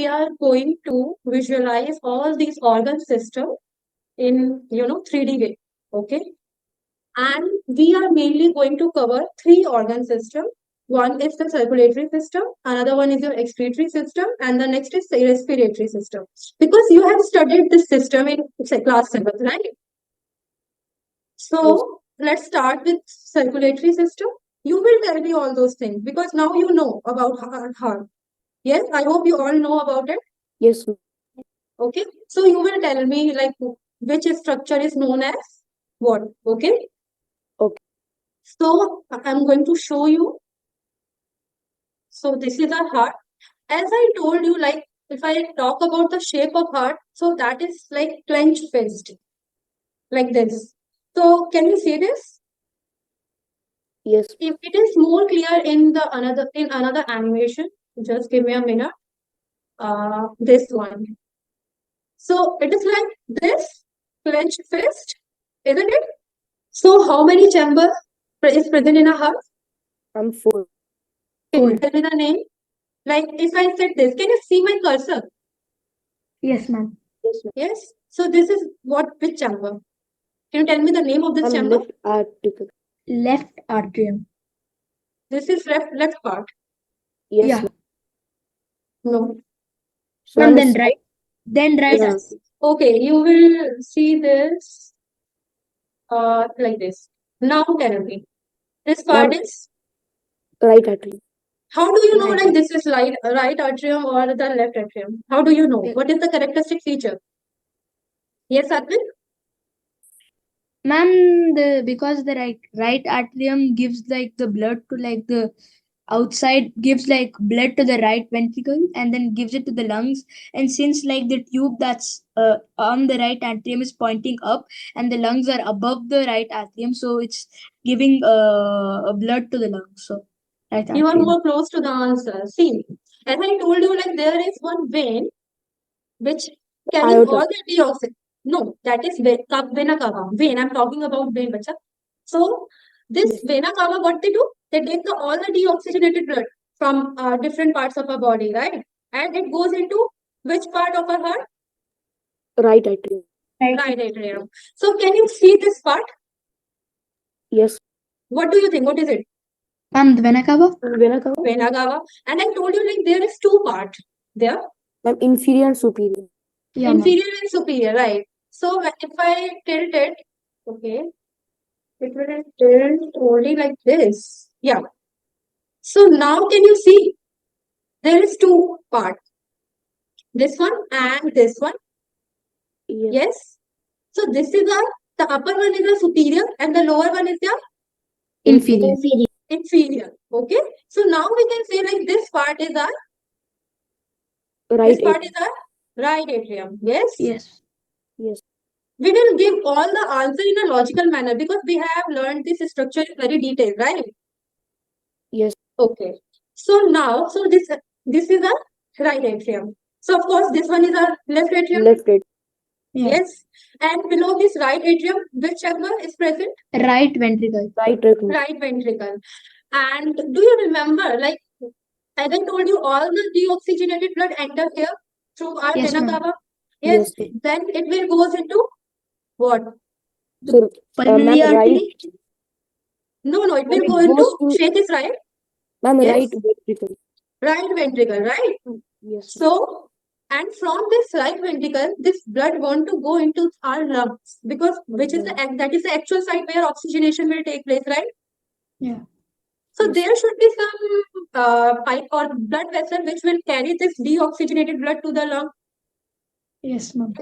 are going to visualize all these organ system in 3D way. Okay. And we are mainly going to cover three organ system. One is the circulatory system, another one is your excretory system, and the next is the respiratory system. Because you have studied this system in class 7, right? So let's start with circulatory system. You will tell me all those things because now you know about heart. Yes, I hope you all know about it. Yes. Okay, so you will tell me like which structure is known as what. Okay. Okay. So I'm going to show you. So this is our heart. As I told you, like if I talk about the shape of heart, so that is like clenched fist, like this. So can you see this? Yes. If it is more clear in the another animation, just give me a minute. This one. So it is like this clenched fist, isn't it? So how many chambers is present in a heart? 4. Can you tell me the name? Like if I said this, can you see my cursor? Yes, ma'am. Yes, ma'am. Yes. So this is which chamber? Can you tell me the name of this chamber? Left article. Left atrium. This is left part. Yes. Yeah. Ma'am. No. So Ma'am, on then the right. Then right. Yes. Okay, you will see this like this. Now tell me. This part Ma'am, is, right artery. how do you know Right. like this is right atrium or the left atrium? How do you know? What is the characteristic feature? Yes, Satwik? Ma'am, because the right atrium gives like the blood to like the outside, gives like blood to the right ventricle and then gives it to the lungs. And since like the tube that's on the right atrium is pointing up and the lungs are above the right atrium, so it's giving blood to the lungs. So right You are atrium. more close to the answer. See, as I told you, like there is one vein which carries Aorta. all the deoxygen. No, that is vena cava. Vein, I'm talking about vein, bacha. So this vena cava, what they do? They take all the deoxygenated blood from different parts of our body, right? And it goes into which part of our heart? Right atrium. Right atrium. So can you see this part? Yes. What do you think? What is it? Ma'am, the vena cava? Vena cava. Vena cava. And I told you like there is two parts there. Ma'am, inferior and superior. Yeah, ma'am. Inferior and superior, right? So if I tilt it, okay, it will tilt only like this. Yeah. So now can you see? There is two parts. This one and this one. Yes. Yes. So this is the upper one is the superior and the lower one is the Inferior. inferior. Okay. So now we can say like this part is our Right this part atrium. is our right atrium. Yes. Yes. Yes. We will give all the answer in a logical manner because we have learned this structure in very detail, right? Yes. Okay. So now, so this is a right atrium. So of course, this one is our left atrium. Left atrium. Yeah. Yes. And below this right atrium, which chamber is present? Right ventricle. Right atrium. Right ventricle. And do you remember, like, as I told you, all the deoxygenated blood enter here through our Yes, vena ma'am. cava? Yes. Yes. Then it will goes into what? So, Pulmonary ma'am, artery? right. No, it will It go into goes to shake is right. ma'am, Yes. right ventricle. Right ventricle, right? Yes. So, and from this right ventricle, this blood want to go into our lungs because that is the actual site where oxygenation will take place, right? Yeah. So Yes. there should be some pipe or blood vessel which will carry this deoxygenated blood to the lung. Yes, ma'am.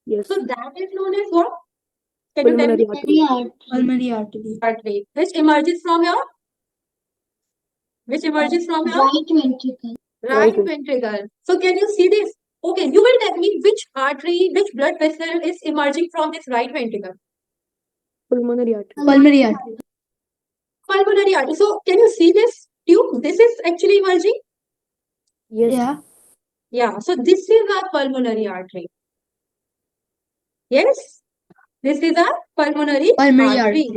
Yes. So that is known as what? Can you tell Pulmonary me? artery. Pulmonary artery. Artery, which emerges from your Right ventricle. right ventricle. So can you see this? Okay, you will tell me which artery, which blood vessel is emerging from this right ventricle. Pulmonary artery. Pulmonary artery. Pulmonary artery. So can you see this tube? This is actually emerging. Yes. Yeah. Yeah. So this is our pulmonary artery. Yes. This is our pulmonary artery.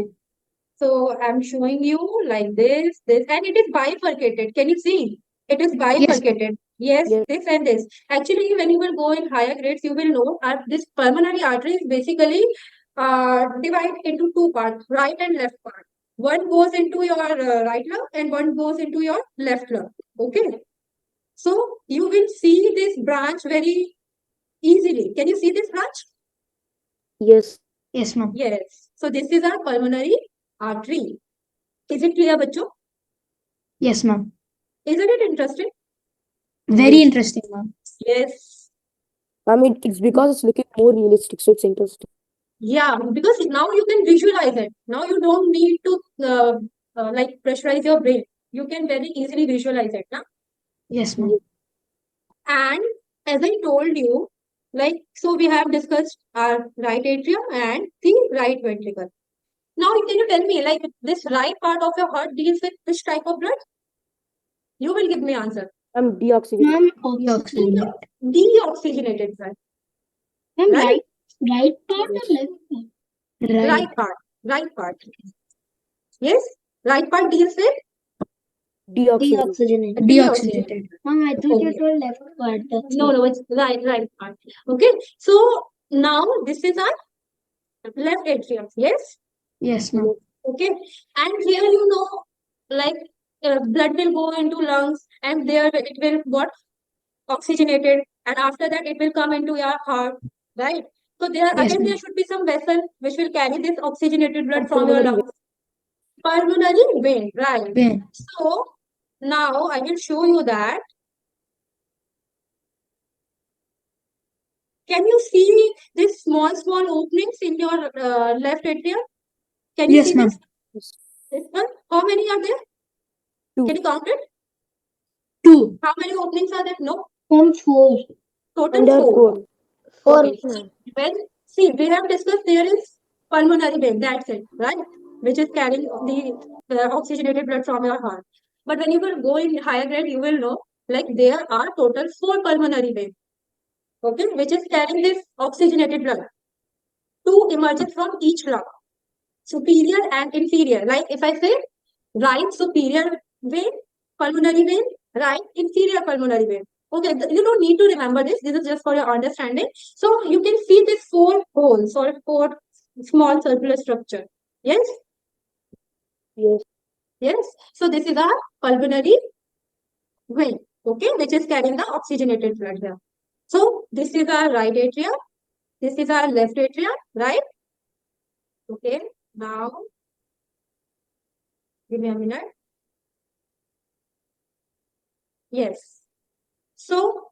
So I'm showing you like this, and it is bifurcated. Can you see? It is bifurcated. Yes, Yes. this and this. Actually, when you will go in higher grades, you will know this pulmonary artery is basically divided into two parts, right and left part. One goes into your right lung and one goes into your left lung. Okay. So you will see this branch very easily. Can you see this branch? Yes. Yes, ma'am. Yes. So this is our pulmonary artery. Is it clear, bachcho? Yes, ma'am. Isn't it interesting? Very Yes. interesting, ma'am. Yes. It's because it's looking more realistic, so it's interesting. Yeah, because now you can visualize it. Now you don't need to like pressurize your brain. You can very easily visualize it. Now. Yes, ma'am. Yes. And as I told you, like, so we have discussed our right atrium and the right ventricle. Now, can you tell me, like, this right part of your heart deals with which type of blood? You will give me answer. I'm deoxygenated. Ma'am, deoxygenated. Deoxygenated blood. Ma'am, Right? right part Yes. or left part? Right. Right part. Right part. Yes? Right part deals with Deoxygenated. Deoxygenated. Ma'am, I thought you Okay. told left part. That's No, it. no, it's right part. Okay. So now this is our left atrium. Yes? Yes, ma'am. Okay. And here you know, like blood will go into lungs and there it will what? Oxygenated. And after that it will come into your heart. Right? So there Yes, again ma'am. there should be some vessel which will carry this oxygenated blood from your Pulmonary lungs. Pulmonary vein. Right. Vein. So now I will show you that. Can you see these small openings in your left atrium? Can you Yes, see ma'am. this? This one? How many are there? Two. Can you count it? 2. How many openings are there? No. Ma'am, 4. Total And there are 4. four. Okay. Well, see, we have discussed there is pulmonary vein. That's it, right? Which is carrying the oxygenated blood from your heart. But when you will go in higher grade, you will know like there are total 4 pulmonary veins. Okay, which is carrying this oxygenated blood. 2 emerges from each lung. Superior and inferior. Like if I say right superior vein, pulmonary vein, right inferior pulmonary vein. Okay, you don't need to remember this. This is just for your understanding. So you can see these 4 holes or 4 small circular structure. Yes? Yes. Yes. So this is our pulmonary vein, okay, which is carrying the oxygenated blood here. So this is our right atrium. This is our left atrium, right? Okay. Now, give me a minute. Yes. So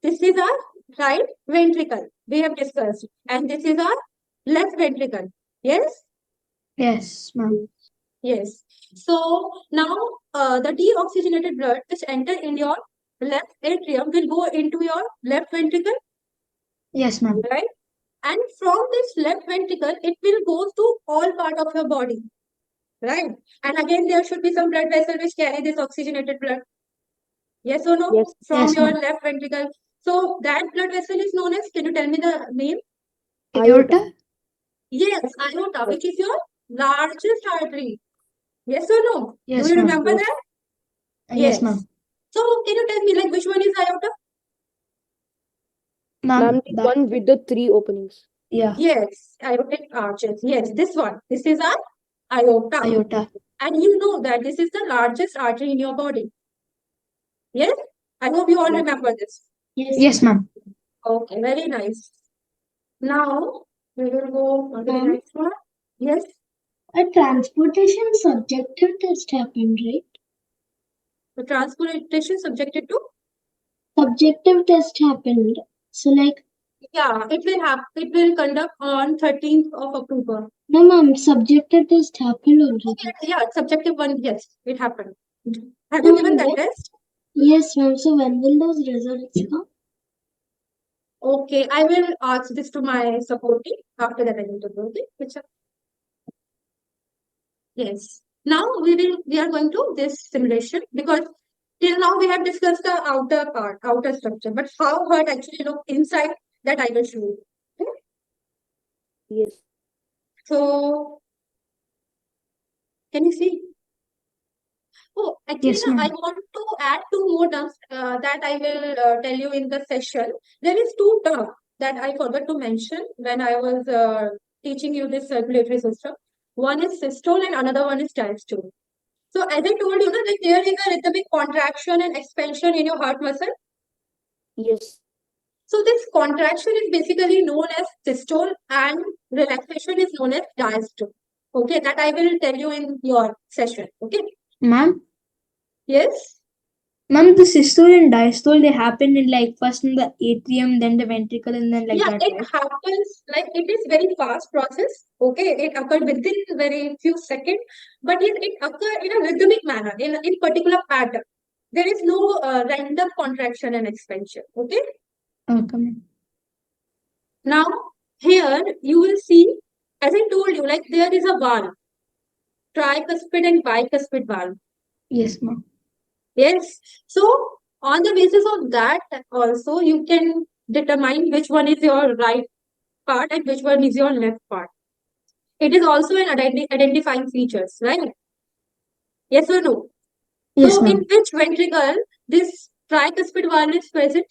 this is our right ventricle. We have discussed. And this is our left ventricle. Yes? Yes, ma'am. Yes. So now the deoxygenated blood which enter in your left atrium will go into your left ventricle, Yes, ma'am. right? And from this left ventricle, it will go to all part of your body, right? And again, there should be some blood vessel which carry this oxygenated blood. Yes or no? Yes. From Yes, your ma'am. left ventricle. So that blood vessel is known as, can you tell me the name? Aorta? Yes, aorta, which is your largest artery. Yes or no? Do Yes, you ma'am. remember Yes. that? Yes, ma'am. So can you tell me like which one is aorta? Ma'am, Ma'am, the one with the 3 openings. yeah, Yes, aortic arches. Yes, this one. This is our aorta. aorta. And you know that this is the largest artery in your body. Yes? I hope you all Yes. remember this. Yes, ma'am. Okay, very nice. Now we will go on to the Ma'am? next one. Yes, A transportation subjective test happened, right? the transportation subjected to, Subjective test happened. So, like, yeah, it will have, it will conduct on 13th of October. no, ma'am, subjective test happened already. Okay, yeah, subjective one, yes, it happened. Have you given that test? Yes, ma'am. So, when will those results come? Okay, I will ask this to my support team. After that, I will do okay. Yes. Now we are going to this simulation because till now we have discussed the outer part, outer structure, but how heart actually look inside that I will show you. Okay? Yes. So can you see? Oh, actually, Yes, na, I ma'am. want to add two more terms that I will tell you in the session. There is two terms that I forgot to mention when I was teaching you this circulatory system. One is systole and another one is diastole. So as I told you, that there is a rhythmic contraction and expansion in your heart muscle. Yes. So this contraction is basically known as systole and relaxation is known as diastole. Okay, that I will tell you in your session. Okay. Ma'am, Yes. ma'am, the systole and diastole, they happen in like first in the atrium, then the ventricle, and then like Yeah, that, it right? happens like it is very fast process. Okay, it occurred within very few seconds, but it occur in a rhythmic manner, in particular pattern. There is no random contraction and expansion. Okay. Okay, ma'am. Now here you will see, as I told you, like there is a valve, tricuspid and bicuspid valve. Yes, ma'am. Yes. So on the basis of that, also you can determine which one is your right part and which one is your left part. It is also an identifying features, right? Yes or no? Yes, So in ma'am. which ventricle this tricuspid valve is present?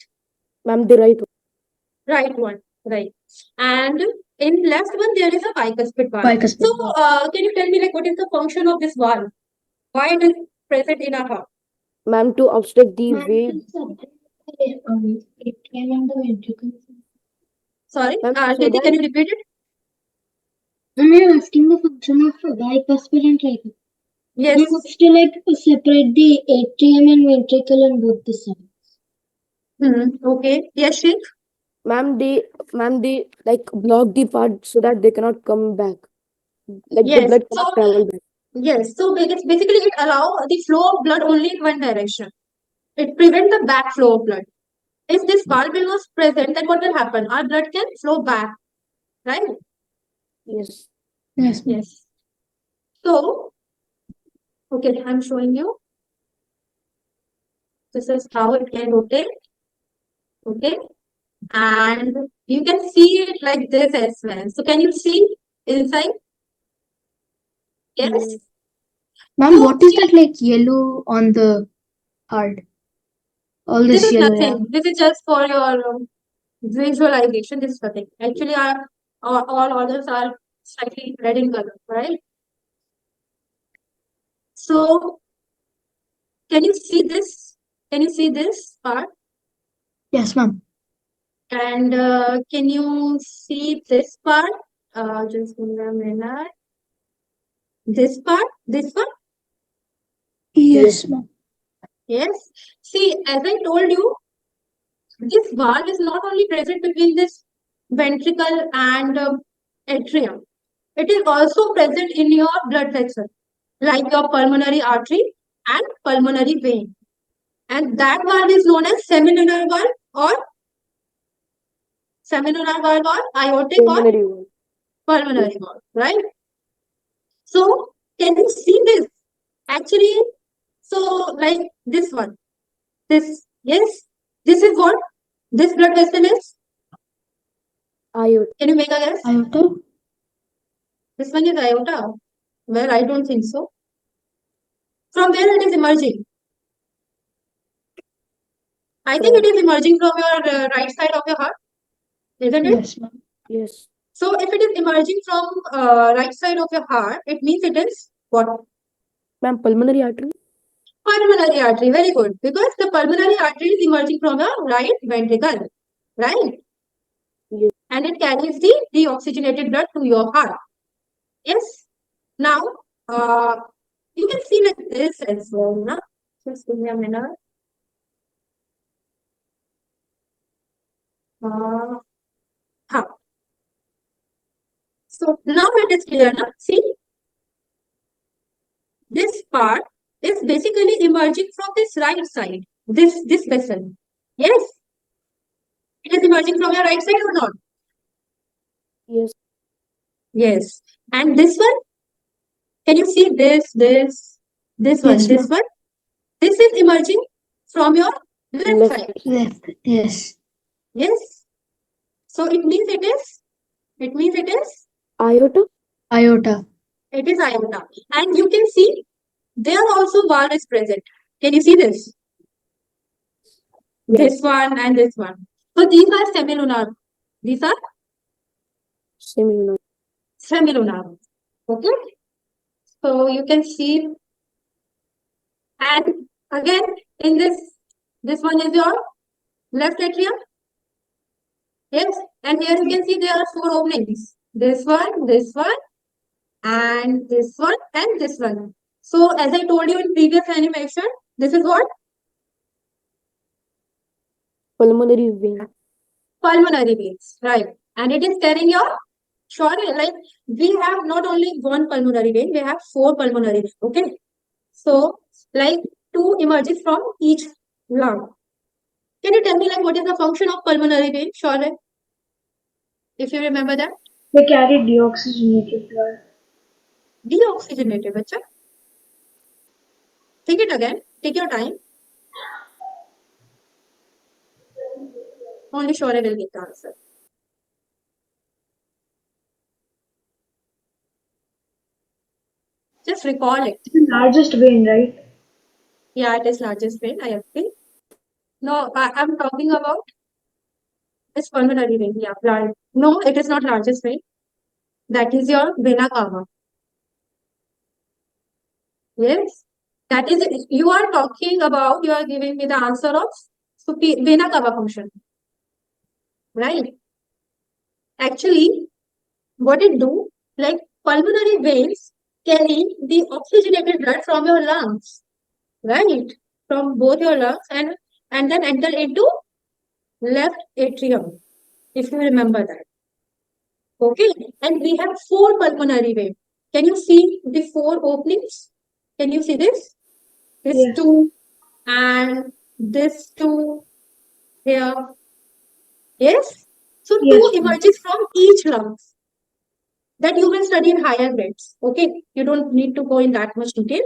Ma'am, the right one. Right one, right. And in left one there is a bicuspid valve. Bicuspid. So can you tell me like what is the function of this valve? Why it is present in our heart? Ma'am, to obstruct the Ma'am, way. atrium and the ventricle. Sorry, Ma'am, so Kriti, that can you repeat it? Ma'am, I'm asking the function of bicuspid and tricuspid. Yes. Ma'am, to like separate the atrium and ventricle on both the sides. Okay. Yes, Sheikh. ma'am, they like block the part so that they cannot come back. Like the Yes. blood So cannot travel back. yes. So basically it allow the flow of blood only in one direction. It prevents the back flow of blood. If this valve was present, then what will happen? Our blood can flow back, right? Yes. Yes, ma'am. Yes. So, okay, I'm showing you. This is how it can rotate. Okay. And you can see it like this as well. So can you see inside? Yes. Yes. Ma'am, So what is that like yellow on the heart? All this this is yellow, yeah. nothing. This is just for your visualization. This is nothing. Actually, our all organs are slightly red in color, right? So can you see this? Can you see this part? Yes, ma'am. And can you see this part? Just give me a minute. This part? This one? Yes, ma'am. Yes. See, as I told you, this valve is not only present between this ventricle and atrium. It is also present in your blood vessel, like your pulmonary artery and pulmonary vein. And that valve is known as semilunar valve or aortic or Pulmonary one. pulmonary valve, right? So can you see this? Actually, so like this one, yes, this is what this blood vessel is. Aorta. Can you make a guess? Aorta? This one is aorta. Well, I don't think so. From where it is emerging? I think From. it is emerging from your right side of your heart, isn't it? Yes, ma'am. Yes. So if it is emerging from right side of your heart, it means it is what? Ma'am, pulmonary artery. Pulmonary artery. Very good. Because the pulmonary artery is emerging from your right ventricle, right? Yes. And it carries the deoxygenated blood to your heart. Yes. Now, you can see like this as well. Na? Just give me a minute. Huh. So now it is clear now. See, this part is basically emerging from this right side, this vessel. Yes, it is emerging from your right side or not? Yes. Yes. And this one, can you see this one, Yes, this ma'am. one? This is emerging from your left Left. side. Left. Yes. Yes. So it means it is Aorta. Aorta. it is iota. And you can see there also valve is present. Can you see this? this one and this one. So these are semilunar. These are Semilunar. semilunar. Okay. So you can see, and again in this one is your left atrium. Yes, and here you can see there are four openings. This one, and this one, and this one. So as I told you in previous animation, this is what? Pulmonary vein. Pulmonary veins, right? And it is carrying your, sorry, like we have not only one pulmonary vein, we have four pulmonary veins, okay? So like two emerges from each lung. Can you tell me like what is the function of pulmonary vein, Shaurya? If you remember that? They carry deoxygenated blood. Deoxygenated, bacha. Think it again. Take your time. Only Shaurya will get the answer. Just recall it. It's the largest vein, right? Yeah, it is largest vein, I agree. No, I'm talking about this pulmonary vein. Yeah, blood. No, it is not largest vein. That is your vena cava. Yes. That is, you are talking about, you are giving me the answer of vena cava function. Right? Actually, what it do, like pulmonary veins carry the oxygenated blood from your lungs, right? From both your lungs and then enter into left atrium, if you remember that. Okay, and we have four pulmonary veins. Can you see the four openings? Can you see this? This Yes. two and this two here. Yes? So Yes, two emerges from each lungs. That you will study in higher grades. Okay, you don't need to go in that much detail.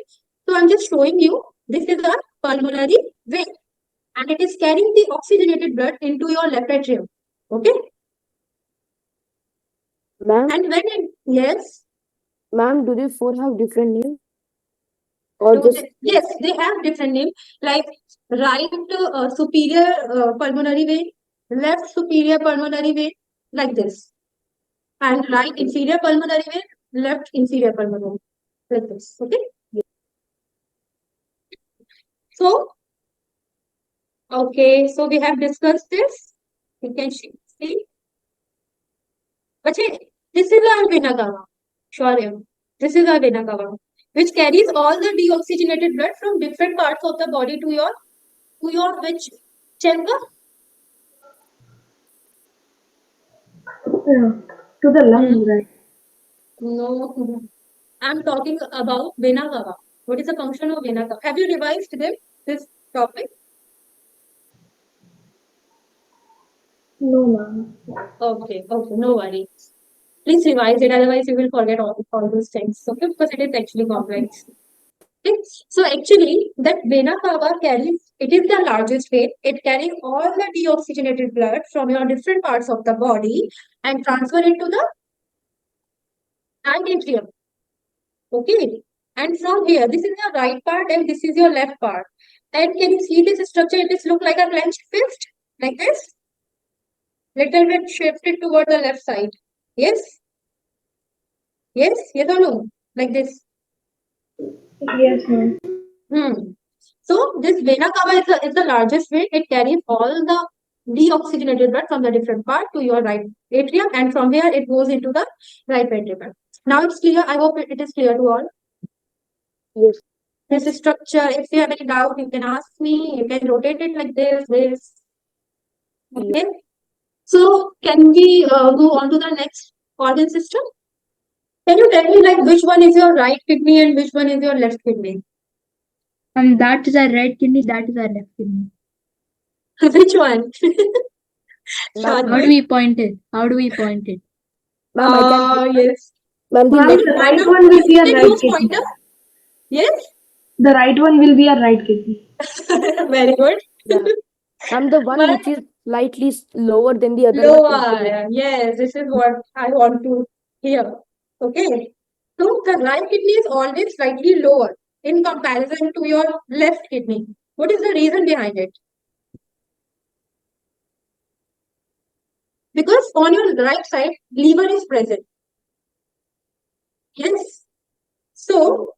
So I'm just showing you this is a pulmonary vein and it is carrying the oxygenated blood into your left atrium. Okay, Ma'am, and when it, yes, ma'am, do they four have different names? Or just yes, they have different names like right superior pulmonary vein, left superior pulmonary vein, like this, and right inferior pulmonary vein, left inferior pulmonary, like this. Okay, so okay, so we have discussed this. You can see. But this is our vena cava. Sure, yeah. This is our vena cava, which carries all the deoxygenated blood from different parts of the body to your which chamber? Yeah. To the lungs, right? No, I'm talking about vena cava. What is the function of vena cava? Have you revised this topic? No, ma'am. Okay, no worries. Please revise it, otherwise you will forget all those things. Okay, because it is actually complex. Okay. So actually, that vena cava carries, it is the largest vein. It carries all the deoxygenated blood from your different parts of the body and transfer it to the atrium. Okay. And from here, this is your right part and this is your left part. And can you see this structure? It is look like a clenched fist, like this. Little bit shifted toward the left side. Yes? Yes? Yes or no? Like this. Yes, ma'am. So this vena cava is the largest vein. It carries all the deoxygenated blood from the different part to your right atrium, and from here it goes into the right ventricle. Now it's clear. I hope it is clear to all. yes. This structure, if you have any doubt, you can ask me. You can rotate it like this. Okay. So can we go on to the next organ system? Can you tell me like which one is your right kidney and which one is your left kidney? That is our right kidney, that is our left kidney. Which one? Ma'am, How do we point it? How do we point it? ma'am, I can. Yes. Ma'am, the Ma'am, left. the Why right not? one will be our Can right use kidney. pointer? Yes. The right one will be our right kidney. Very good. Yeah. Ma'am, the one But which is slightly lower than the other one. lower. Yes, this is what I want to hear. Okay. So the right kidney is always slightly lower in comparison to your left kidney. What is the reason behind it? Because on your right side, liver is present. Yes. So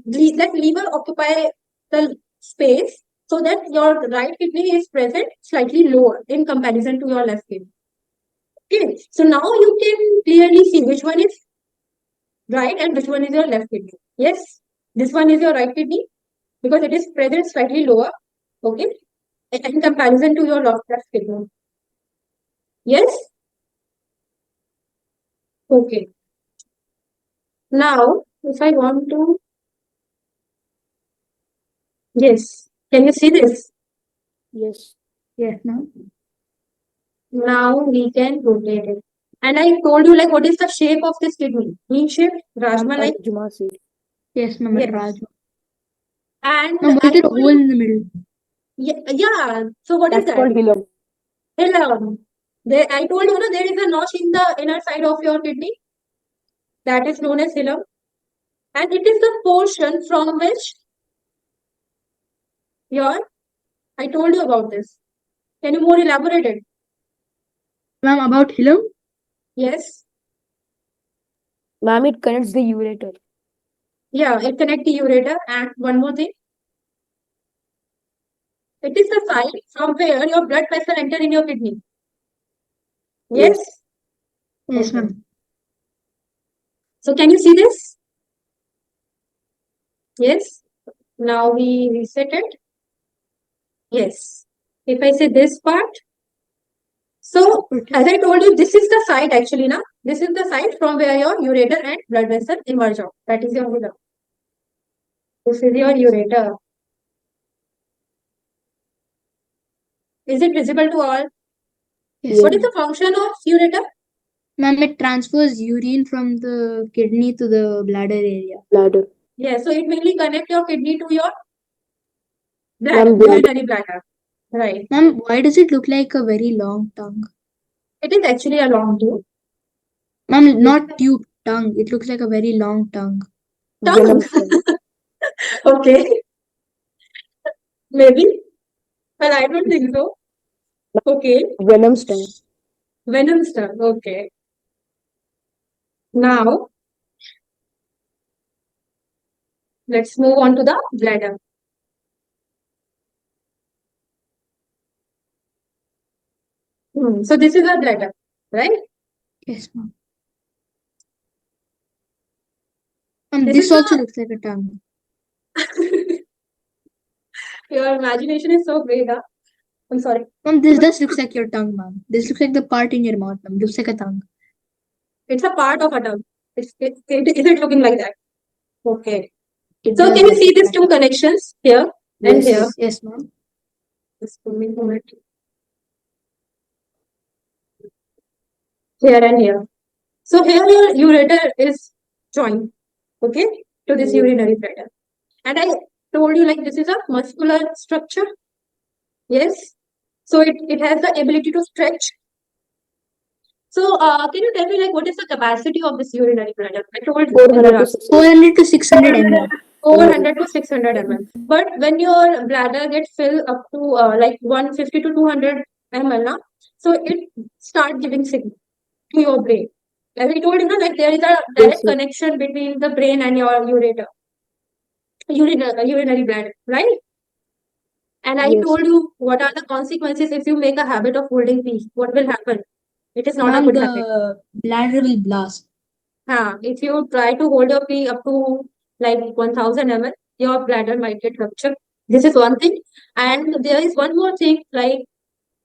let liver occupy the space so that your right kidney is present slightly lower in comparison to your left kidney. Okay. So now you can clearly see which one is right and which one is your left kidney. Yes. This one is your right kidney because it is present slightly lower. Okay. In comparison to your left kidney. Yes. Okay. Now, if I want to, yes, can you see this? Yes. Yes, ma'am. Now we can rotate it. And I told you like what is the shape of this kidney? V shape, Rajma like. Rajma seed. Yes, ma'am. Yes. Rajma. And Ma'am, what I is the told hole you, in the middle? yeah. So what is That's that? called hilum. Hilum. There, I told you, no, there is a notch in the inner side of your kidney. That is known as hilum. And it is the portion from which your, I told you about this. Can you more elaborate it? Ma'am, about hilum? Yes. Ma'am, it connects the ureter. Yeah, it connects the ureter. And one more thing. It is the site from where your blood vessel enter in your kidney. Yes? Yes, Okay. ma'am. So can you see this? Yes. Now we reset it. Yes. If I say this part, so as I told you, this is the site actually now. This is the site from where your ureter and blood vessel emerge out. That is your ureter. This is your ureter. Is it visible to all? Yes, What is ma'am. the function of ureter? Ma'am, it transfers urine from the kidney to the bladder area. Bladder. Yeah, so it mainly connect your kidney to your bladder, Ma'am, bladder. urinary bladder. Right. Ma'am, why does it look like a very long tongue? It is actually a long tube. Ma'am, not tube, tongue. It looks like a very long tongue. Tongue. Venom stem. Okay. Maybe. Well, I don't think so. Okay. Venom stem. Venom stuff. Okay. Now, let's move on to the bladder. So this is a bladder, right? Yes, ma'am. Ma'am, This this is also the looks like a tongue. your imagination is so great, huh? I'm sorry. Ma'am, this does looks like your tongue, ma'am. This looks like the part in your mouth, ma'am. Looks like a tongue. It's a part of a tongue. Is it looking like that? Okay. It So does can you look see like these that. two connections here and Yes. here? Yes, ma'am. Just give me a moment. Here and here. So here your ureter is joined, okay, to this Yes. urinary bladder. And I told you like this is a muscular structure. Yes. So it has the ability to stretch. So can you tell me like what is the capacity of this urinary bladder? I told you in the 400 to last 600. 400 to 600 ml. 400 to 600 ml. But when your bladder gets filled up to like 150 to 200 ml, na, so it start giving signal to your brain. As I told you, no, like there is a direct Yes, sir. connection between the brain and your urinary bladder, right? And I Yes. told you what are the consequences if you make a habit of holding pee. What will happen? It is not a Ma'am, good habit. the bladder will blast. If you try to hold your pee up to like 1000 ml, your bladder might get ruptured. This is one thing. And there is one more thing, like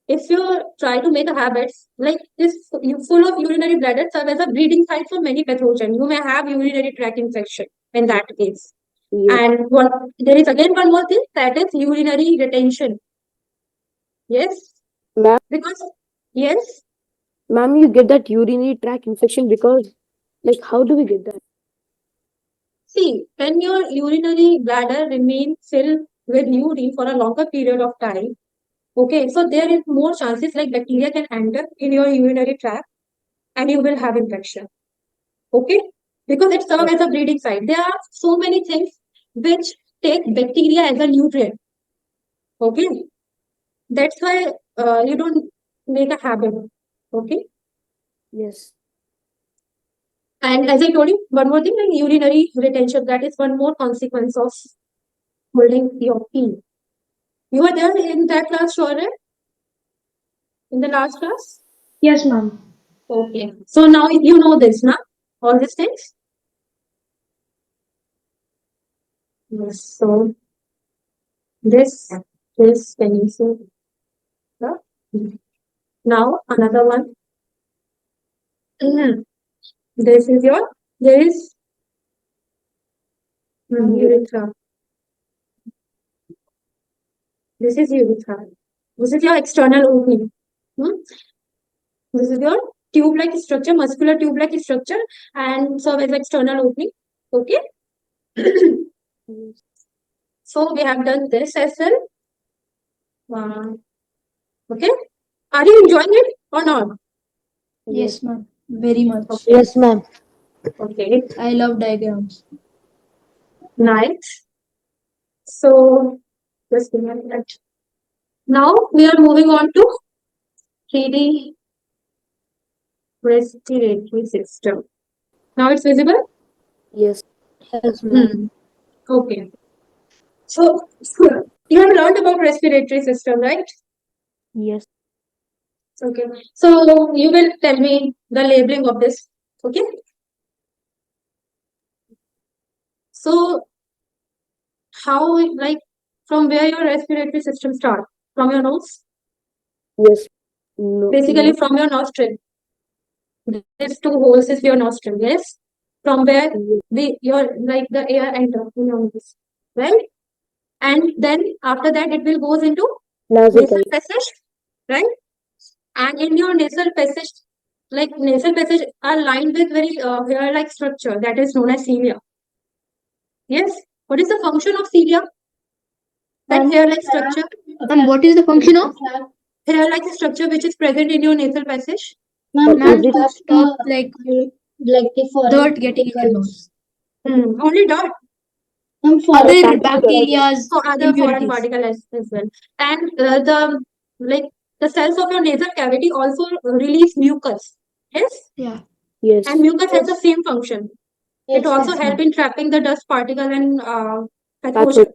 if you try to make a habit, like this you full of urinary bladder serve as a breeding site for many pathogens. You may have urinary tract infection in that case. Yes. And there is again one more thing, that is urinary retention. Yes, Ma'am, because yes, ma'am, you get that urinary tract infection because, like, how do we get that? see, when your urinary bladder remains filled with urine for a longer period of time, okay, so there is more chances like bacteria can enter in your urinary tract and you will have infection. Okay, because it serves as a breeding site. There are so many things which take bacteria as a nutrient. Okay, that's why you don't make a habit. Okay. Yes. And as I told you, one more thing, like urinary retention, that is one more consequence of holding your pee. You were there in that class, sure, right? In the last class? Yes, ma'am. Okay. So now you know this, na? All these things? Yes. So this can you see? Yeah. Now another one. This is your, there is urethra. This is urethra. This is your external opening. Hmm? This is your tube-like structure, muscular tube-like structure, and serve as external opening. Okay. Yes. So we have done this as well. Okay. Are you enjoying it or not? Yes, ma'am. Very much. Okay. Yes, ma'am. Okay. I love diagrams. Nice. So just give me a minute. Now we are moving on to 3D respiratory system. Now it's visible? Yes. Yes, ma'am. Hmm. Okay. So you have learned about respiratory system, right? Yes. Okay. So you will tell me the labeling of this. Okay. So how, like, from where your respiratory system start? From your nose? Yes. No. Basically No. from your nostril. These two holes is your nostril, yes? From where Yes. your, like, the air enter in your nose, right? And then after that it will goes into Nasal nasal cavity. passage, right? And in your nasal passage, like nasal passage are lined with very hair-like structure that is known as cilia. Yes. What is the function of cilia? That hair-like structure, Ma'am, what is the function of? hair-like structure which is present in your nasal passage. For Ma'am, every to stop like dirt getting in your nose. Only dot. Other particle. bacteria, So other foreign impurities. particle as well. And the, like, the cells of your nasal cavity also release mucus. Yes. Yeah. Yes. And mucus has the same function. It also yes, help ma'am. in trapping the dust particle and Pathogen. pathogen,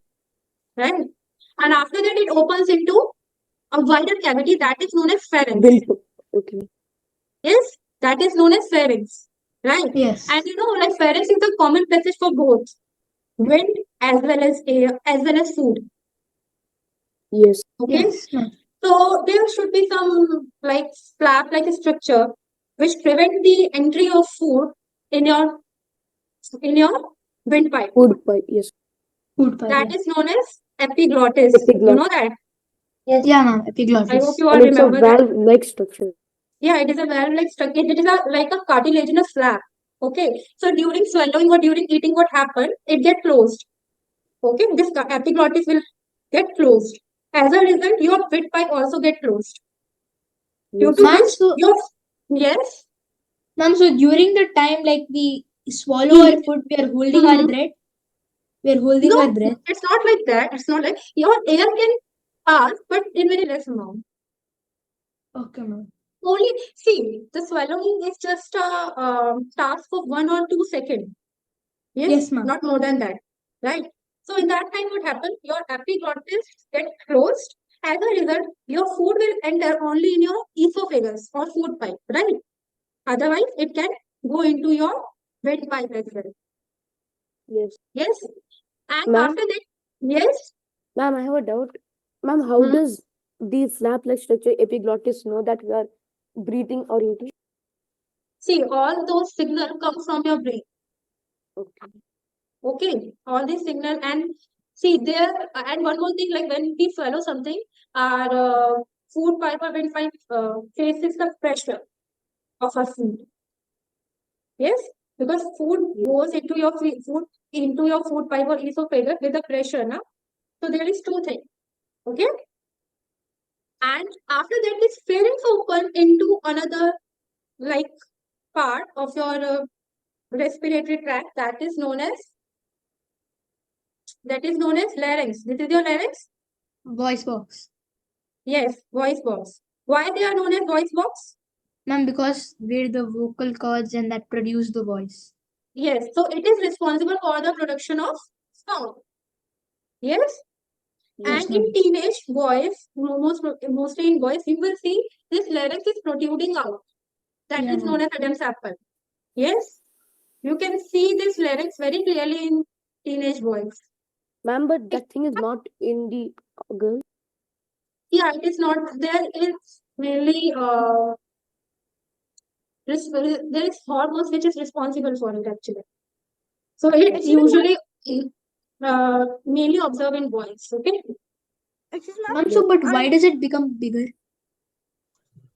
right? And after that, it opens into a wider cavity that is known as pharynx. Wind. Okay. Yes, that is known as pharynx, right? Yes. And like pharynx is a common passage for both wind as well as air as well as food. Yes. Okay. Yes, ma'am. So there should be some like flap-like structure which prevent the entry of food in your windpipe. Food pipe. Yes. Food pipe. That Yeah. is known as epiglottis. You Epiglottis. know that? Yeah, ma'am. I hope Epiglottis. you all And it's a remember that. valve-like structure. Yeah, it is a valve-like structure. It is like a cartilaginous flap. Okay. So during swallowing or during eating, what happened? It get closed. Okay. This epiglottis will get closed. As a result, your windpipe also get closed. Due Yes. to Ma'am, which so your, yes. ma'am, so during the time like we swallow our Eat. food, we are holding our Mhm. breath. We are holding No, our breath. it's not like that. It's not like your air can pass, but in very less amount. Okay, ma'am. Only see the swallowing is just a task of 1 or 2 seconds. Yes, Yes, ma'am. not more than that, right? So in that time, what happens? Your epiglottis get closed. As a result, your food will enter only in your esophagus or food pipe, right? Otherwise, it can go into your windpipe as well. Yes. Yes, and Ma'am. after that, yes. Ma'am, I have a doubt. Ma'am, how Hmm. does the flap-like structure epiglottis know that we are breathing or eating? See, all those signals come from your brain. Okay. Okay, all these signal and see there. And one more thing, like when we swallow something, our food pipe or windpipe faces the pressure of our food. Yes, because food Yes. goes into your food pipe or esophagus with the pressure, na. So there is two things. Okay, and after that, this pharynx open into another like part of your respiratory tract that is known as larynx. This is your larynx. Voice box. Yes, voice box. Why they are known as voice box? Ma'am, because we're the vocal cords and that produce the voice. Yes, so it is responsible for the production of sound. Yes, Yes, and ma'am. in teenage boys, mostly in boys, you will see this larynx is protruding out. That Yeah, is ma'am. known as Adam's apple. Yes, you can see this larynx very clearly in teenage boys. ma'am, but that thing is not in the girl. Yeah, it is not there. It's mainly there is hormones which is responsible for it actually. So it's Actually, usually mainly observed in boys. Okay. actually, Ma'am, ma'am, so but I why does it become bigger?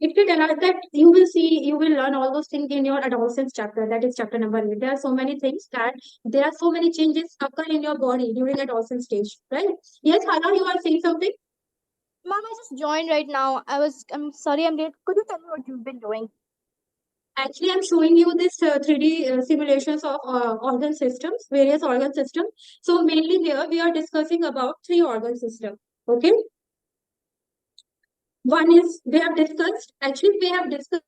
if you tell us that you will see, you will learn all those things in your adolescence chapter. That is chapter number 8. There are so many things that there are so many changes occur in your body during adolescent stage, right? Yes, Hana, you are saying something. Mom, I just joined right now. I'm sorry I'm late. Could you tell me what you've been doing? Actually, I'm showing you this 3D simulations of organ systems, various organ systems. So mainly here we are discussing about 3 organ systems. Okay. One is we have discussed. Actually, we have discussed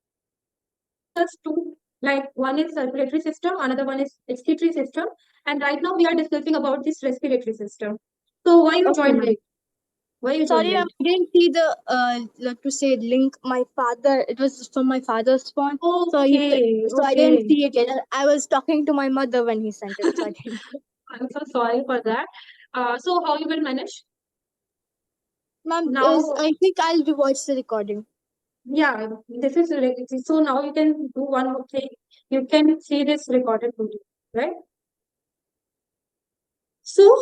2. Like one is circulatory system, another one is excretory system, and right now we are discussing about this respiratory system. So why you Okay, joined ma'am. late? Why you joined Sorry, late? I didn't see the like to say link. My father, it was from my father's phone, Okay, so I didn't okay. see it yet. I was talking to my mother when he sent it, so I didn't. I'm so sorry for that. So how you will manage Ma'am, now? I think I'll rewatch the recording. Yeah, this is so now you can do one more thing. You can see this recorded video, right? So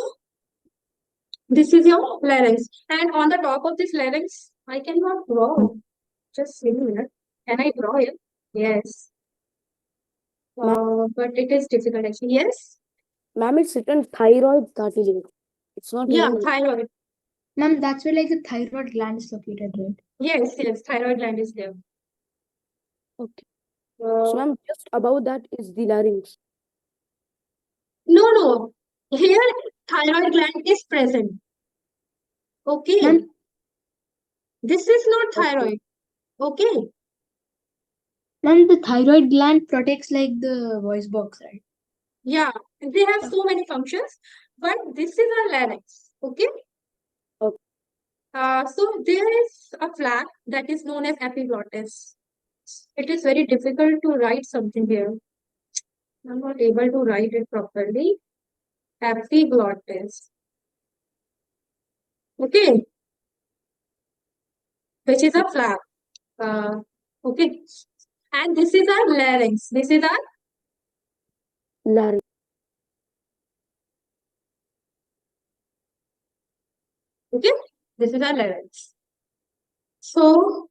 this is your larynx, and on the top of this larynx, I cannot draw. Just wait a minute. Can I draw it? Yes. ma'am, But it is difficult actually. Yes. ma'am, it's written thyroid cartilage. It's not Yeah, normal. thyroid. Ma'am, that's where like the thyroid gland is located, right? Yes, yes, thyroid gland is there. Okay. So, Uh, ma'am, just above that is the larynx. no, no. Here, thyroid gland is present. Okay. Ma'am, This is not Okay. thyroid. Okay. ma'am, the thyroid gland protects like the voice box, right? Yeah, they have so many functions, but this is a larynx. Okay. Okay. So there is a flap that is known as epiglottis. It is very difficult to write something here. I'm not able to write it properly. Epiglottis. Okay, which is a flap. Okay, and this is our larynx. This is our Larynx. okay. This is our larynx. So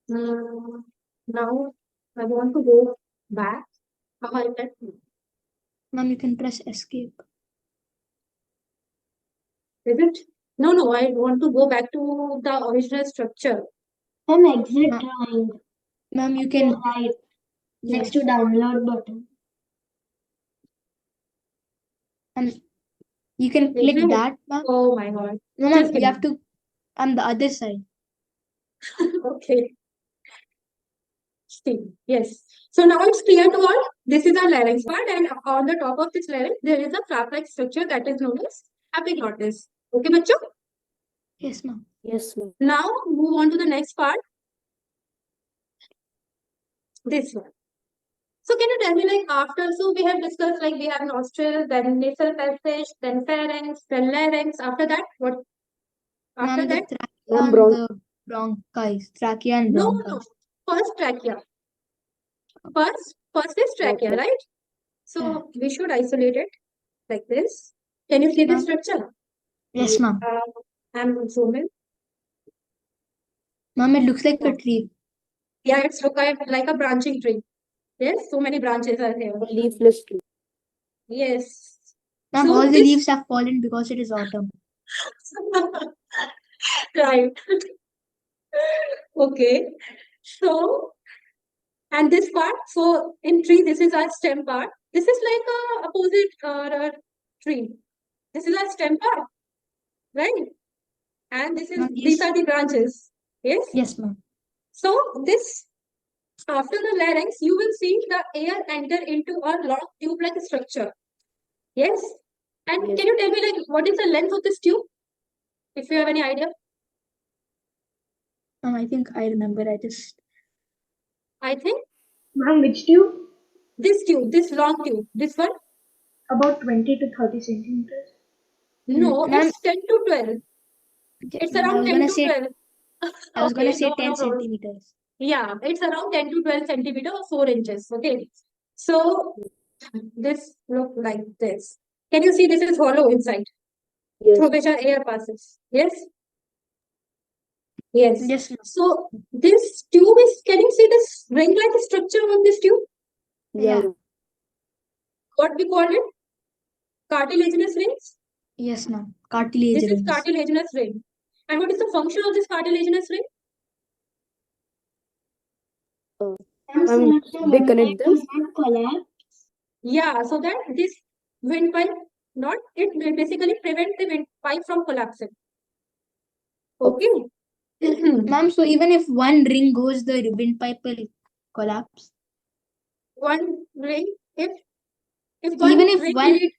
now I want to go back. How I can Ma'am, you can press escape. is it? No, no. I want to go back to the original structure. Exit Ma- drawing Ma'am, you to can the right next to yes. download button. You can Is click it? that, ma'am. Oh my God. No, Just ma'am, give you me. have to on the other side. Okay. See, yes. So now it's clear to all. This is our larynx part, and on the top of this larynx, there is a flap-like structure that is known as epiglottis. Okay, bachcho? Yes, ma'am. Yes, ma'am. Now move on to the next part. This one. So can you tell me, like after? So we have discussed, like we have nostril, then nasal passage, then pharynx, then larynx. After that, what? After Ma'am, the that, trachea Ma'am, and the bronchi. Trachea and no, bronchi. no. First trachea. First is trachea, Okay. right? So we should isolate it like this. Can you see the Ma'am. structure? Yes, ma'am. I'm zooming. Ma'am, it looks like a tree. Yeah, it's look like a branching tree. Yes, so many branches are here. A leafless tree. Yes. Ma'am, So all the this leaves have fallen because it is autumn. right. Okay. So and this part, so in tree, this is our stem part. This is like a opposite tree. This is our stem part, right? And this is Ma'am, these yes. are the branches. Yes. Yes, ma'am. So this, after the larynx, you will see the air enter into a long tube-like structure. Yes? And Yes. can you tell me like what is the length of this tube? If you have any idea. I think I remember. I think Ma'am, which tube? this tube, this long tube, this one. About 20 to 30 centimeters. No, Ma'am, it's 10 to 12. It's I around was 10 gonna to say 12. I was gonna Okay, say no, 10 no problem. centimeters. Yeah, it's around 10 to 12 centimeter or 4 inches. Okay. So this look like this. Can you see this is hollow inside Yes. through which our air passes? Yes? Yes. Yes, ma'am. So this tube is, can you see this ring-like structure on this tube? Yeah. Yeah. What we call it? Cartilaginous rings. Yes, ma'am. Cartilage This is rings. cartilaginous ring. And what is the function of this cartilaginous ring? Ma'am, so Ma'am, that the they windpipe connect them. does not collapse. Yeah, so that this windpipe, not it will basically prevent the windpipe from collapsing. Okay. Ma'am, so even if one ring goes, the windpipe will collapse. One ring, if one Even if ring one, lead,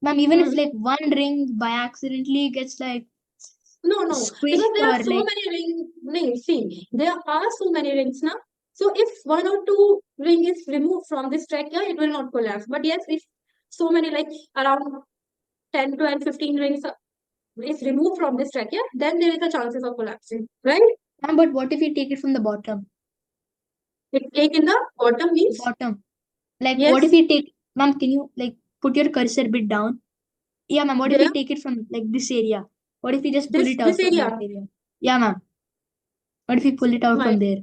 ma'am, even if Hmm. like one ring by accidentally gets like no, because squished there are or so like many rings. See, there are so many rings now. So if one or two ring is removed from this trachea, it will not collapse. But yes, if so many like around 10, 12, 15 rings is removed from this trachea, then there is a chances of collapsing, right? ma'am, but what if you take it from the bottom? It take in the bottom means, Bottom. Like yes, what if you take, ma'am, can you like put your cursor a bit down? Yeah, ma'am, what if there, you take it from like this area? What if you just pull it this out from that area, area? Yeah, ma'am. What if you pull it out my, from there?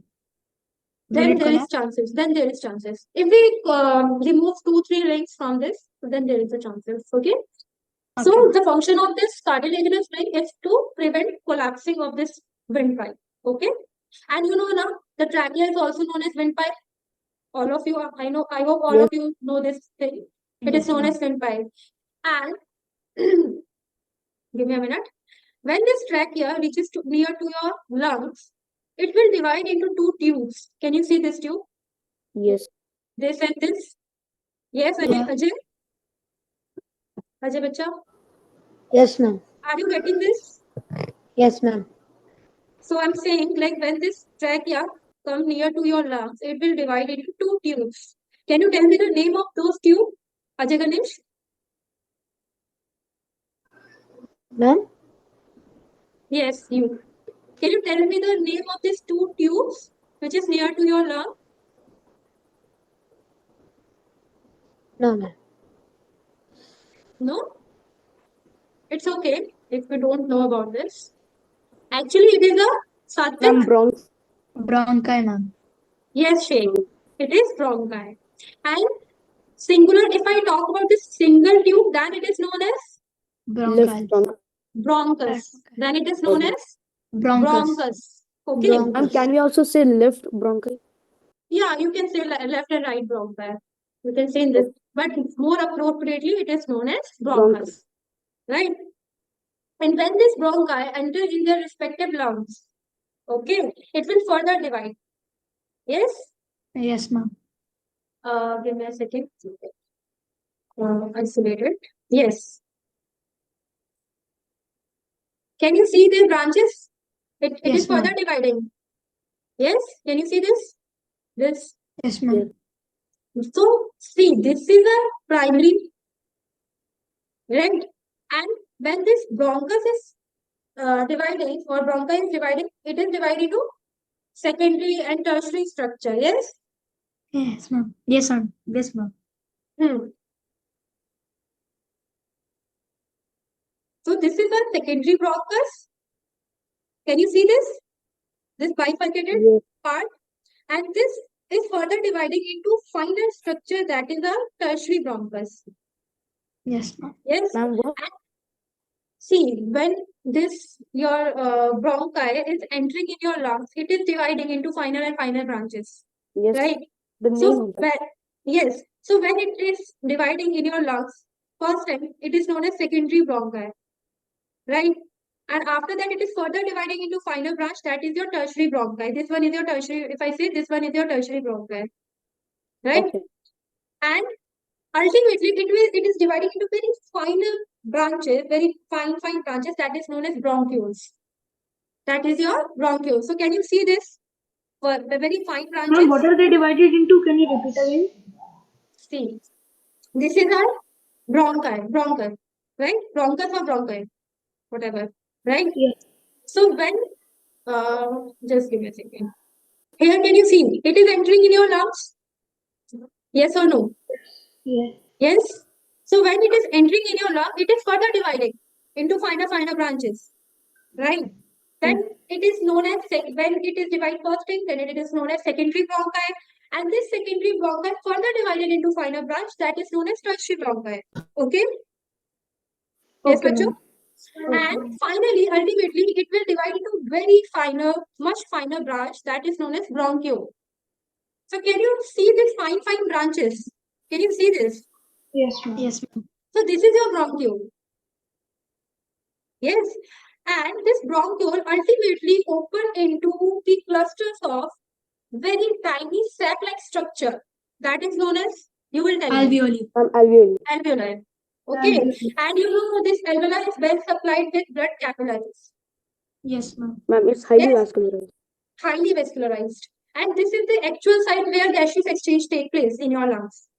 Will then it there is collapse? chances. Then there is chances. If we remove 2, 3 rings from this, then there is a chances. Okay. So Okay. the function of this cartilaginous ring is to prevent collapsing of this windpipe. Okay. And you know now the trachea is also known as windpipe. All of you, I know, I hope all Yes. of you know this thing. It is Yes, known ma'am. as windpipe. And give me a minute. When this trachea reaches near to your lungs, it will divide into 2 tubes. Can you see this tube? Yes. This and this. Yes, Yeah. Ajay. Ajay, bacha, Yes, ma'am. are you getting this? Yes, ma'am. So I'm saying, like when this trachea comes near to your lungs, it will divide into 2 tubes. Can you tell me the name of those tubes, Ajay Ganesh? Ma'am? Yes, you. Can you tell me the name of these 2 tubes which is near to your lung? No, ma'am. No? It's okay if you don't know about this. Actually, it is a Ma'am, Satvik. Bronchi, ma'am. Yes, Shane. It is bronchi. And singular, if I talk about this single tube, then it is known as left Bronchi. bronchus. Then it is known Okay. as Bronchus. bronchus. Okay. Ma'am, can we also say left bronchi? Yeah, you can say left and right bronchi. You can say in this, but more appropriately, it is known as bronchus. Right? And when this bronchi enter in their respective lungs, okay, it will further divide. Yes? Yes, ma'am. Give me a second. Isolate it. Yes. Can you see the branches? It is Yes, ma'am. further dividing. Yes? Can you see this? This. Yes, ma'am. So, see, this is a primary, right? And when this bronchus is dividing or bronchi is dividing, it is divided into secondary and tertiary structure. Yes? Yes, ma'am. Yes, ma'am. Yes, ma'am. Hmm. So this is a secondary bronchus. Can you see this? This bifurcated Yes. part. And this is further dividing into finer structure that is a tertiary bronchus. Yes, ma'am. Yes. Ma'am, what? And see, when this your bronchi is entering in your lungs, it is dividing into finer and finer branches. Yes. Right? The name So of that. yes. So when it is dividing in your lungs, first time it is known as secondary bronchi. Right? And after that, it is further dividing into final branch. That is your tertiary bronchi. This one is your tertiary. If I say this one is your tertiary bronchi, right? Okay. And ultimately, it is dividing into very final branches, very fine branches. That is known as bronchioles. That is your bronchiole. So can you see this? For the very fine Ma'am, branches. what are they divided into? Can you repeat again? See, this is our bronchi, right? Bronchus or bronchi, whatever, right? Yes. So when, just give me a second. Here, can you see? It is entering in your lungs. Yes or no? Yes. Yes. So when it is entering in your lung, it is further dividing into finer branches, right? Then it is known as when it is divided first thing, then it is known as secondary bronchi, and this secondary bronchi further divided into finer branch that is known as tertiary bronchi. Okay? Yes, Okay, Bacho? ma'am. And finally, ultimately, it will divide into very finer, much finer branch that is known as bronchiole. So can you see these fine branches? Can you see this? Yes, ma'am. Yes, ma'am. So this is your bronchiole. Yes. And this bronchiole ultimately open into the clusters of very tiny sac-like structure that is known as, you will tell me, Alveoli. Alveoli. alveoli. Okay. And you know this alveoli is well supplied with blood capillaries. Yes, ma'am. Ma'am, it's highly Yes. vascularized. Highly vascularized. And this is the actual site where gaseous exchange take place in your lungs.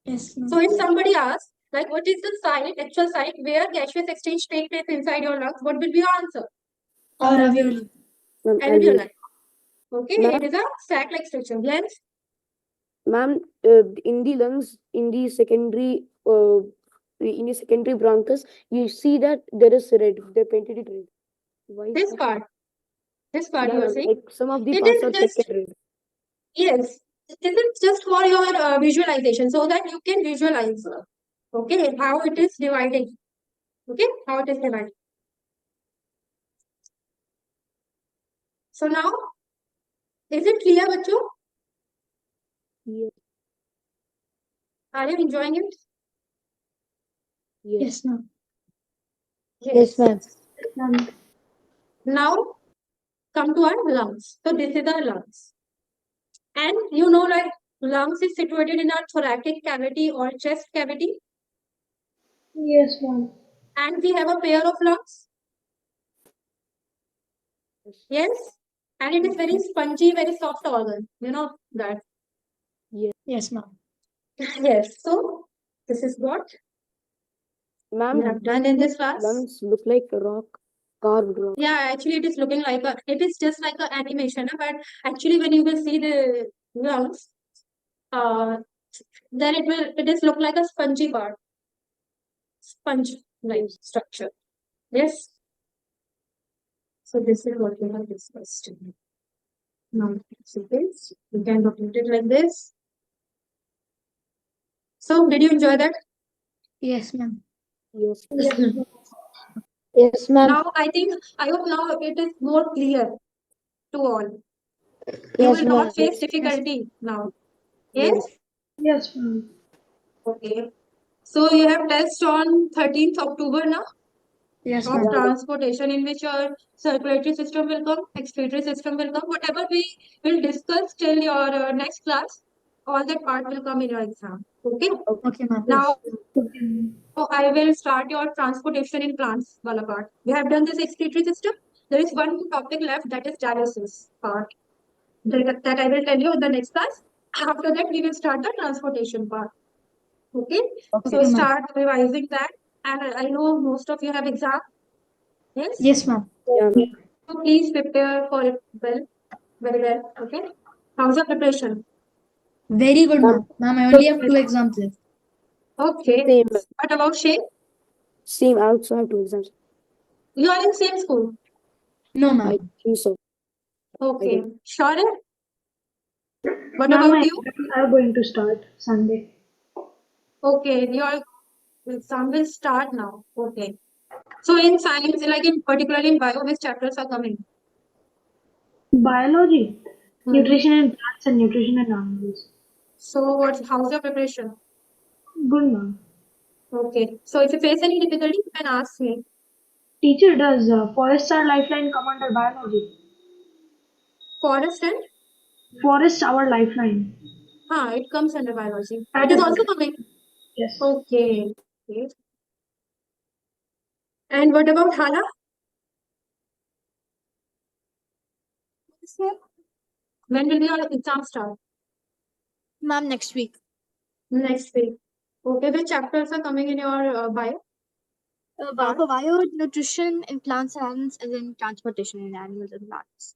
Yes, ma'am. So if somebody asks, like, what is the site, actual site where gaseous exchange take place inside your lungs, what will be your answer? Alveoli. Ma'am, Alveoli. Okay, Ma'am? it is a sac-like structure. Yes. Ma'am, in the lungs, in the secondary bronchus, you see that there is red. They painted it red. Why is This that? part Yeah, you are ma'am, saying, like some of the it parts is are just, painted red. yes, this is just for your visualization so that you can visualize, okay, how it is dividing. Okay, how it is divided. So now, is it clear, Bacho? Yes. Are you enjoying it? Yes. Yes, ma'am. Yes, ma'am. Ma'am. Now, come to our lungs. So this is our lungs. And you know, like, lungs is situated in our thoracic cavity or chest cavity. Yes, ma'am. And we have a pair of lungs. Yes. Yes. And it is very spongy, very soft organ. You know that. Yes. Yes, ma'am. Yes. So this is what we Ma'am, have done in this class. lungs look like a rock, carved rock. Yeah, actually it is looking like it is just like an animation, but actually when you will see the lungs, then it is look like a spongy part, sponge-like Yes. structure. Yes. So this is what we have discussed. Now, see this. You can rotate it like this. So, did you enjoy that? Yes, ma'am. Yes. Yes, ma'am. Now, I hope now it is more clear to all. You Yes, will ma'am. not face difficulty now. Yes. Yes? Yes, ma'am. Okay. So, you have test on 13th October now Yes, of ma'am. transportation, in which your circulatory system will come, excretory system will come. Whatever we will discuss till your next class, all that part will come in your exam. Okay? Okay, ma'am. Now, Okay, ma'am. I will start your transportation in plants wala part. We have done this excretory system. There is one topic left, that is dialysis part. That I will tell you in the next class. After that, we will start the transportation part. Okay? Okay. So Okay, ma'am. start revising that. And I know most of you have exam. Yes? Yes, ma'am. Yeah, ma'am. So please prepare for it well, very well. Okay? How's your preparation? Very good, Ma'am, ma'am. Ma'am, I only have 2 exams left. Okay. same. What about Shay? Same. I also have 2 exams. You are in same school. No, I ma'am. think so. Okay. Sure. What Ma'am, about my you? exams are going to start Sunday. Okay, your exam will start now. Okay. So in science, like in particularly in bio, which chapters are coming? Biology, Hmm. nutrition in plants and nutrition in animals. So how's your preparation? Good, ma'am. Okay. So if you face any difficulty, you can ask me. Teacher, does forests are lifeline come under biology? Forest and Forests our lifeline. it comes under biology. That It is is also good. coming. Yes. Okay. Okay. And what about Hala? When will your exam start? Ma'am, next week. Next week. Okay, which chapters are coming in your bio? Bio, nutrition in plants and animals, and then transportation in animals and plants.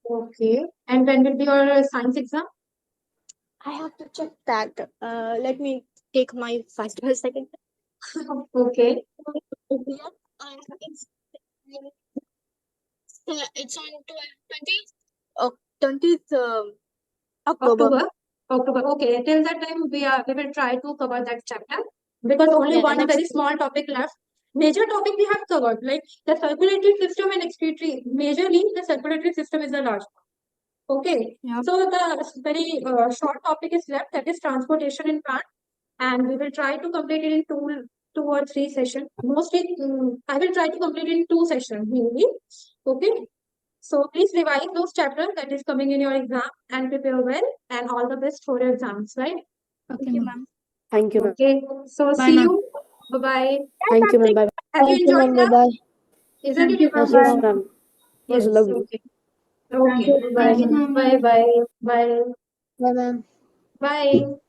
Okay. And when will be your science exam? I have to check that. Let me take my fast for a second. Okay. Yeah, it's it's on 20th October. October. Okay. Till that time, we will try to cover that chapter because only Yeah, one next very small topic left. Major topic we have covered, like the circulatory system and excretory. Majorly, the circulatory system is the large. Okay. Yeah. So the very short topic is left, that is transportation in plant, and we will try to complete it in two or three sessions. Mostly, I will try to complete it in 2 sessions mainly. Okay. So please revise those chapters that is coming in your exam and prepare well, and all the best for your exams, right? Okay, ma'am. Thank you, ma'am. Okay. So Bye, see ma'am. you. Bye bye. Thank you, ma'am. Bye. Have you Thank you, enjoyed ma'am. that? Bye-bye. Isn't Thank it? you, Yes, ma'am. Yes, ma'am. ma'am. It was Yes. lovely. Okay. Thank Okay. you. Thank you, Bye. ma'am. Bye bye. Bye. Bye, ma'am. Bye.